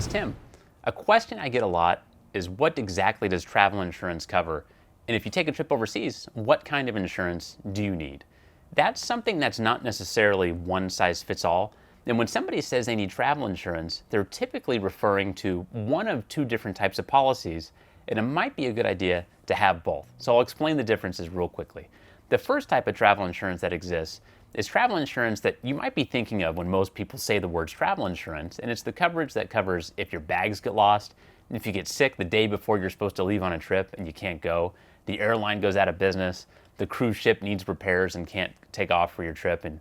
it's Tim. A question I get a lot is what exactly does travel insurance cover? And if you take a trip overseas, what kind of insurance do you need? That's something that's not necessarily one size fits all. And when somebody says they need travel insurance, they're typically referring to one of two different types of policies, and it might be a good idea to have both. So I'll explain the differences real quickly. The first type of travel insurance that exists is travel insurance that you might be thinking of when most people say the words travel insurance, and it's the coverage that covers if your bags get lost, if you get sick the day before you're supposed to leave on a trip and you can't go, the airline goes out of business, the cruise ship needs repairs and can't take off for your trip, and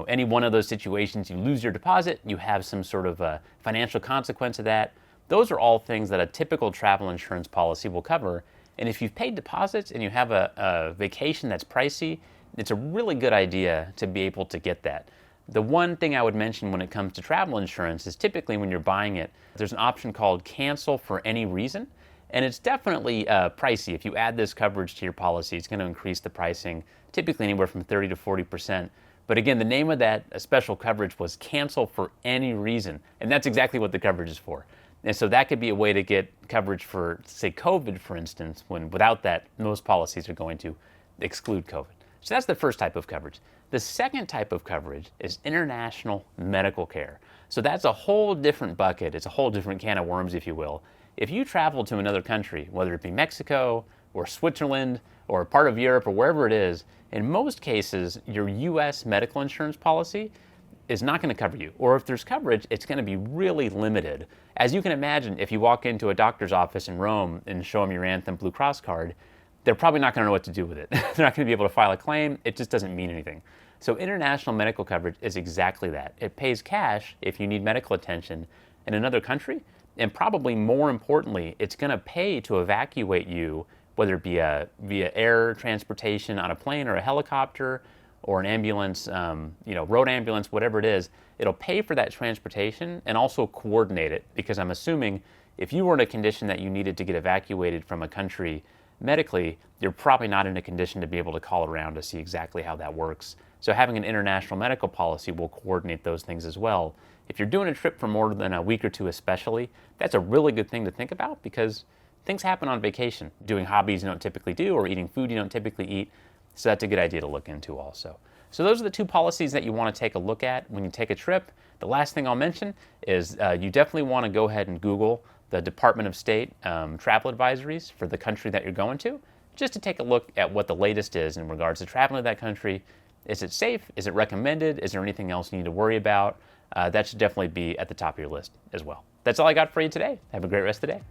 any one of those situations, you lose your deposit, you have some sort of a financial consequence of that. Those are all things that a typical travel insurance policy will cover. And if you've paid deposits and you have a vacation that's pricey, it's a really good idea to be able to get that. The one thing I would mention when it comes to travel insurance is typically when you're buying it, there's an option called cancel for any reason. And it's definitely pricey. If you add this coverage to your policy, it's going to increase the pricing, typically anywhere from 30 to 40%. But again, the name of that special coverage was cancel for any reason. And that's exactly what the coverage is for. And so that could be a way to get coverage for, say, COVID, for instance, when without that, most policies are going to exclude COVID. So that's the first type of coverage. The second type of coverage is international medical care. So that's a whole different bucket. It's a whole different can of worms, if you will. If you travel to another country, whether it be Mexico or Switzerland or part of Europe or wherever it is, in most cases, your U.S. medical insurance policy is not going to cover you. Or if there's coverage, it's going to be really limited. As you can imagine, if you walk into a doctor's office in Rome and show them your Anthem Blue Cross card, they're probably not going to know what to do with it. They're not going to be able to file a claim. It just doesn't mean anything. So international medical coverage is exactly that. It pays cash if you need medical attention in another country, and probably more importantly, it's going to pay to evacuate you, whether it be via air transportation on a plane or a helicopter or an ambulance, road ambulance, whatever it is. It'll pay for that transportation and also coordinate it, because I'm assuming if you were in a condition that you needed to get evacuated from a country medically, you're probably not in a condition to be able to call around to see exactly how that works. So having an international medical policy will coordinate those things as well. If you're doing a trip for more than a week or two especially, that's a really good thing to think about, because things happen on vacation, doing hobbies you don't typically do or eating food you don't typically eat. So that's a good idea to look into also. So those are the two policies that you want to take a look at when you take a trip. The last thing I'll mention is you definitely want to go ahead and Google the Department of State travel advisories for the country that you're going to, just to take a look at what the latest is in regards to traveling to that country. Is it safe? Is it recommended? Is there anything else you need to worry about? That should definitely be at the top of your list as well. That's all I got for you today. Have a great rest of the day.